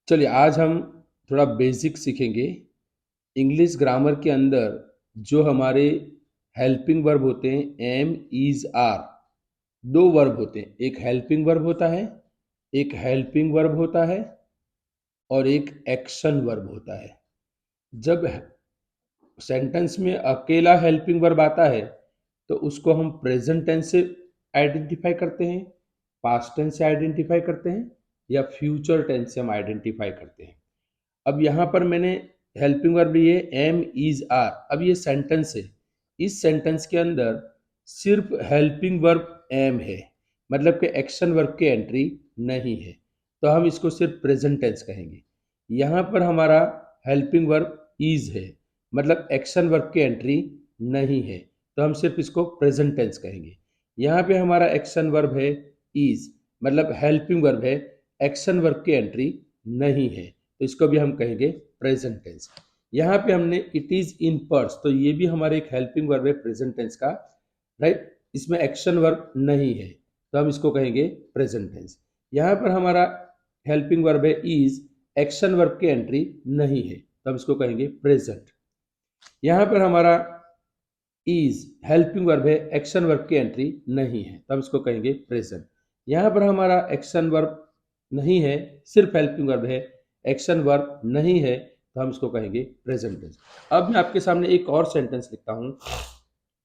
चलिए आज हम थोड़ा बेसिक सीखेंगे। इंग्लिश ग्रामर के अंदर जो हमारे हेल्पिंग वर्ब होते हैं एम, इज, आर, दो वर्ब होते हैं। एक हेल्पिंग वर्ब होता है, एक हेल्पिंग वर्ब होता है और एक एक्शन वर्ब होता है। जब सेंटेंस में अकेला हेल्पिंग वर्ब आता है तो उसको हम प्रेजेंट टेंस से आइडेंटिफाई करते हैं, पास्ट टेंस से आइडेंटिफाई करते हैं या फ्यूचर टेंस से हम आइडेंटिफाई करते हैं। अब यहाँ पर मैंने हेल्पिंग वर्ब लिए एम, इज, आर। अब ये सेंटेंस है, इस सेंटेंस के अंदर सिर्फ हेल्पिंग वर्ब एम है, मतलब कि एक्शन वर्ब की एंट्री नहीं है, तो हम इसको सिर्फ प्रेजेंट टेंस कहेंगे। यहाँ पर हमारा हेल्पिंग वर्ब इज है, मतलब एक्शन वर्ब की एंट्री नहीं है, तो हम सिर्फ इसको प्रेजेंट टेंस कहेंगे। यहाँ पे हमारा एक्शन वर्ब है इज, मतलब हेल्पिंग वर्ब है, एक्शन वर्ब की एंट्री नहीं है, तो इसको भी हम कहेंगे प्रेजेंट टेंस। यहाँ पे हमने इट इज इन पर्स, तो ये भी हमारे एक हेल्पिंग वर्ब है प्रेजेंट टेंस का, राइट। इसमें एक्शन वर्ब नहीं है, तो हम इसको कहेंगे प्रेजेंट टेंस। यहाँ पर हमारा हेल्पिंग वर्ब है इज, एक्शन वर्ब की एंट्री नहीं है, तो हम इसको कहेंगे प्रेजेंट। यहाँ पर हमारा इज हेल्पिंग वर्ब है, एक्शन वर्ब की एंट्री नहीं है, तो हम इसको कहेंगे प्रेजेंट। यहाँ पर हमारा एक्शन वर्ब नहीं है, सिर्फ हेल्पिंग वर्ब है, एक्शन वर्ब नहीं है, तो हम इसको कहेंगे प्रेजेंट टेंस। अब मैं आपके सामने एक और सेंटेंस लिखता हूं,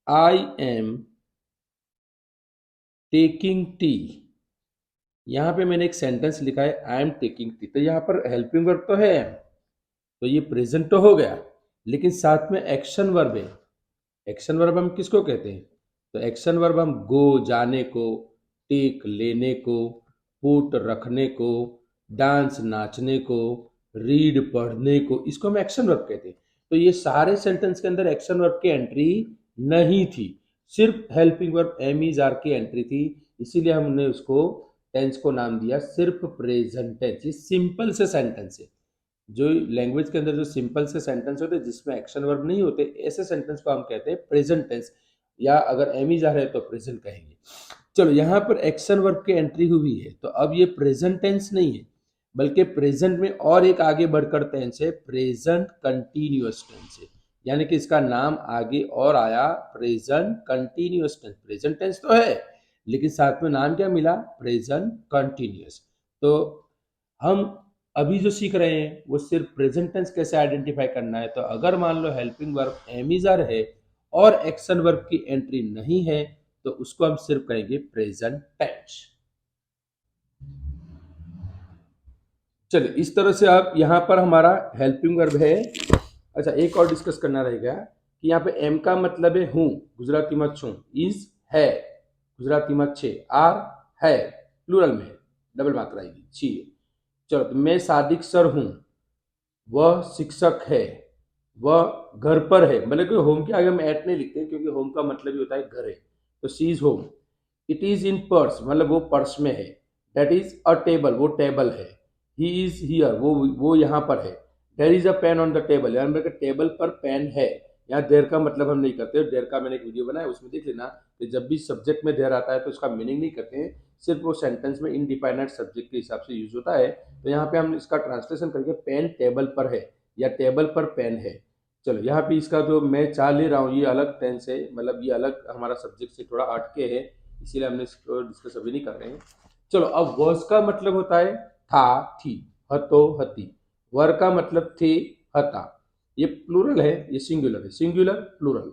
आई एम टेकिंग टी। यहाँ पे मैंने एक सेंटेंस लिखा है आई एम टेकिंग टी, तो यहाँ पर हेल्पिंग वर्ब तो है, तो ये प्रेजेंट तो हो गया, लेकिन साथ में एक्शन वर्ब है। एक्शन वर्ब हम किसको कहते हैं? तो एक्शन वर्ब हम गो जाने को, टेक लेने को, पुट रखने को, डांस नाचने को, रीड पढ़ने को, इसको हम एक्शन वर्ब कहते हैं। तो ये सारे सेंटेंस के अंदर एक्शन वर्ब की एंट्री नहीं थी, सिर्फ helping verb am is are की एंट्री थी, इसीलिए हमने उसको टेंस को नाम दिया सिर्फ प्रेजेंट टेंस। ये सिंपल से सेंटेंस है। जो लैंग्वेज के अंदर जो सिंपल से सेंटेंस होते हैं जिसमें एक्शन वर्ब नहीं होते, ऐसे सेंटेंस को हम कहते हैं प्रेजेंट टेंस, या अगर एम इज आर है तो प्रेजेंट कहेंगे। चलो यहाँ पर एक्शन वर्ब की एंट्री हुई है, तो अब ये प्रेजेंट टेंस नहीं है, बल्कि प्रेजेंट में और एक आगे बढ़कर टेंस है, प्रेजेंट कंटिन्यूअस टेंस है। यानी कि इसका नाम आगे और आया present continuous tense. Present tense तो है, लेकिन साथ में नाम क्या मिला? Present continuous. तो हम अभी जो सीख रहे हैं वो सिर्फ प्रेजेंट टेंस कैसे आइडेंटिफाई करना है। तो अगर मान लो helping verb am is are है और एक्शन वर्ब की एंट्री नहीं है, तो उसको हम सिर्फ कहेंगे प्रेजेंट टेंस। चलिए इस तरह से आप यहाँ पर हमारा हेल्पिंग वर्ब है। अच्छा, एक और डिस्कस करना रहेगा कि यहाँ पे एम का मतलब है हूँ, गुजराती में छू, इज है, गुजराती में छे, आर है, प्लूरल में है, डबल मात्रा आएगी, छी। चलो, तो मैं सादिक सर हूँ, वह शिक्षक है, वह घर पर है, मतलब कि होम के आगे हम एट नहीं लिखते क्योंकि होम का मतलब ही होता है घर है, तो she is home. It is in purse, मतलब वो पर्स में है। दैट इज अ टेबल, वो टेबल है। ही इज हियर, वो यहाँ पर है। There is a pen on the table, यानी मतलब टेबल पर पेन है। यहाँ देर का मतलब हम नहीं करते, देर का मैंने एक वीडियो बनाया उसमें देख लेना कि जब भी सब्जेक्ट में देर आता है तो उसका मीनिंग नहीं करते हैं, सिर्फ वो सेंटेंस में इनडिफाइनाइट सब्जेक्ट के हिसाब से यूज होता है। तो यहाँ पे हम इसका ट्रांसलेशन करके पेन टेबल पर है या टेबल पर पेन है। चलो, यहाँ पे इसका जो मैं चाह ले रहा हूँ ये अलग टेंस है, मतलब ये अलग हमारा सब्जेक्ट से थोड़ा हटके है, इसीलिए हमने इसको डिस्कस अभी नहीं कर रहे हैं। चलो, अब वर्स का मतलब होता है था, थी, हतो, हती। वर का मतलब थे, हता। ये प्लूरल है, ये सिंगुलर है, सिंगुलर प्लूरल।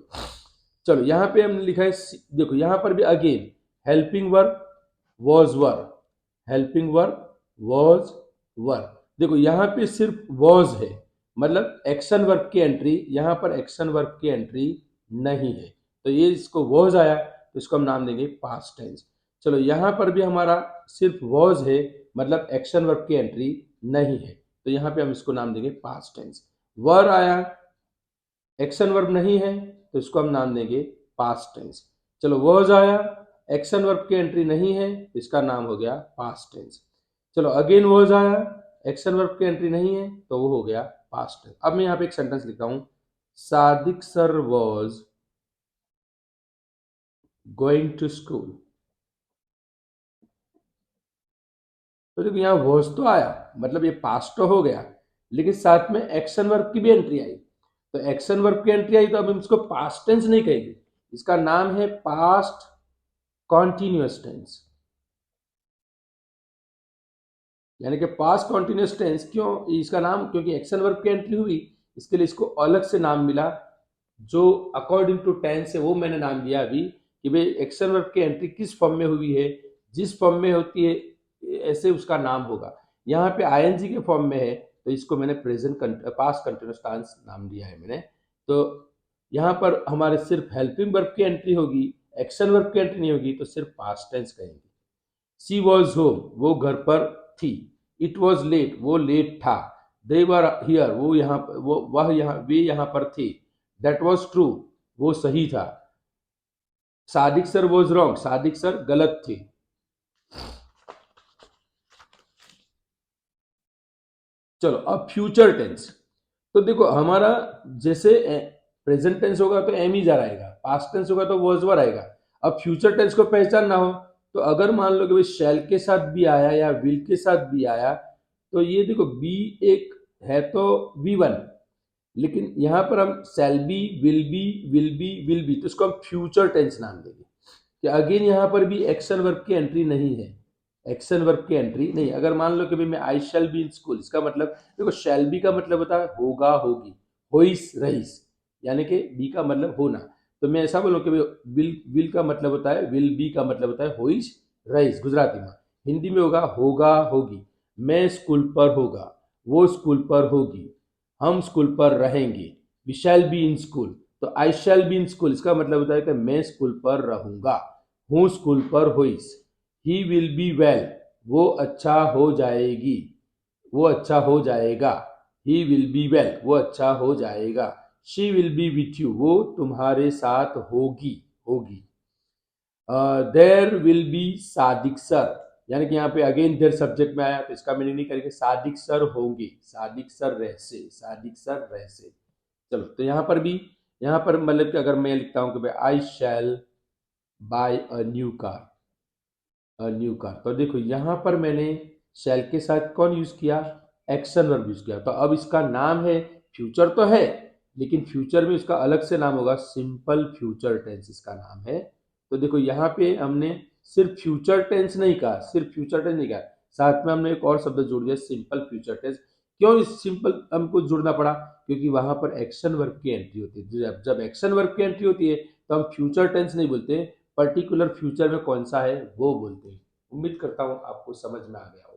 चलो, यहाँ पे हमने लिखा है, देखो यहाँ पर भी again helping verb was were, helping verb was were. देखो यहाँ पे सिर्फ वॉज है, मतलब एक्शन वर्ब की एंट्री, यहाँ पर एक्शन वर्ब की एंट्री नहीं है, तो ये इसको वॉज आया तो इसको हम नाम देंगे पास्ट टेंस। चलो, यहाँ पर भी हमारा सिर्फ वॉज है, मतलब एक्शन वर्ब की एंट्री नहीं है, तो यहाँ पे हम इसको नाम देंगे पास्ट टेंस। वर आया, एक्शन वर्ब नहीं है, तो इसको हम नाम देंगे पास्ट टेंस। चलो, वॉज आया, एक्शन वर्ब की एंट्री नहीं है, तो इसका नाम हो गया पास्ट टेंस। चलो, अगेन वॉज आया, एक्शन वर्ब की एंट्री नहीं है, तो वो हो गया पास्ट टेंस। अब मैं यहाँ पे एक सेंटेंस लिखता हूं, Sadiq sir was going to school. तो देखो यहाँ वॉज तो आया, मतलब ये पास्ट तो हो गया, लेकिन साथ में एक्शन वर्ब की भी एंट्री आई। तो एक्शन वर्ब की एंट्री आई तो अब हम इसको पास्ट टेंस नहीं कहेंगे, इसका नाम है पास्ट कॉन्टिन्यूअस टेंस। यानी कि पास्ट कॉन्टिन्यूअस टेंस क्यों इसका नाम, क्योंकि एक्शन वर्ब की एंट्री हुई, इसके लिए इसको अलग से नाम मिला, जो अकॉर्डिंग टू टेंस है वो मैंने नाम दिया अभी, कि भाई एक्शन वर्ब की एंट्री किस फॉर्म में हुई है, जिस फॉर्म में होती है ऐसे उसका नाम होगा। यहाँ पे आईएनजी के फॉर्म में है तो इसको मैंने प्रेजेंट पास्ट कंटिन्यूअस टेंस नाम दिया है मैंने। तो यहाँ पर हमारे सिर्फ हेल्पिंग वर्ब की एंट्री होगी, एक्शन वर्ब की एंट्री नहीं होगी, तो सिर्फ पास्ट टेंस कहेंगे। शी वॉज होम, वो घर पर थी। इट वॉज लेट, वो लेट था। दे वर हियर, वो यहाँ, वो वह यहाँ, वे यहाँ पर थे। दैट वॉज ट्रू, वो सही था। Sadiq sir was wrong, Sadiq sir गलत थे। चलो अब फ्यूचर टेंस। तो देखो हमारा जैसे प्रेजेंट टेंस होगा तो एम इज आर आएगा, पास्ट टेंस होगा तो वॉज वर आएगा। अब फ्यूचर टेंस को पहचानना हो तो अगर मान लो कि भाई शैल के साथ भी आया या विल के साथ भी आया, तो ये देखो बी एक है तो V1, लेकिन यहां पर हम शैल बी, विल बी, तो इसको हम फ्यूचर टेंस नाम देंगे। कि अगेन यहाँ पर भी एक्शन वर्ब की एंट्री नहीं है, एक्शन वर्ब की एंट्री नहीं। अगर मान लो कि भाई मैं आई शैल बी इन स्कूल, इसका मतलब देखो शैल बी का मतलब होता है होगा, होगी, होइस रहीस, यानी कि बी का मतलब होना। तो मैं ऐसा बोलूँ कि भाई विल का मतलब होता है, विल बी का मतलब होता है होइस रहीस गुजराती में। हिंदी में होगा होगा, होगी। मैं स्कूल पर होगा, वो स्कूल पर होगी, हम स्कूल पर रहेंगे। We shall be in school, तो I shell be in school इसका मतलब होता है कि मैं स्कूल पर रहूंगा, हूँ स्कूल पर होइस। ही विल बी वेल, वो अच्छा हो जाएगी, वो अच्छा हो जाएगा। ही विल बी वेल, वो अच्छा हो जाएगा। She will be with you, वो तुम्हारे साथ होगी, होगी। There will be Sadiq sir, यानी कि यहाँ पे अगेन देर सब्जेक्ट में आया तो इसका मीनिंग नहीं करेंगे, सादिक सर होंगे, सादिक सर रहसे, सादिक सर रहसे। चलो तो यहाँ पर भी, यहाँ पर मतलब कि अगर मैं लिखता हूँ कि भाई I shall buy a new car, new car, तो देखो यहाँ पर मैंने शैल के साथ कौन यूज किया, एक्शन वर्ब यूज किया। तो अब इसका नाम है, फ्यूचर तो है लेकिन फ्यूचर में इसका अलग से नाम होगा, सिंपल फ्यूचर टेंस इसका नाम है। तो देखो यहाँ पे हमने सिर्फ फ्यूचर टेंस नहीं कहा, सिर्फ फ्यूचर टेंस नहीं कहा, साथ में हमने एक और शब्द जोड़ दिया, सिंपल फ्यूचर टेंस। क्यों इस सिंपल हमको जोड़ना पड़ा, क्योंकि वहां पर एक्शन वर्ब की एंट्री होती है। जब एक्शन वर्ब की एंट्री होती है तो हम फ्यूचर टेंस नहीं बोलते, पर्टिकुलर फ्यूचर में कौन सा है वो बोलते हैं। उम्मीद करता हूँ आपको समझ में आ गया।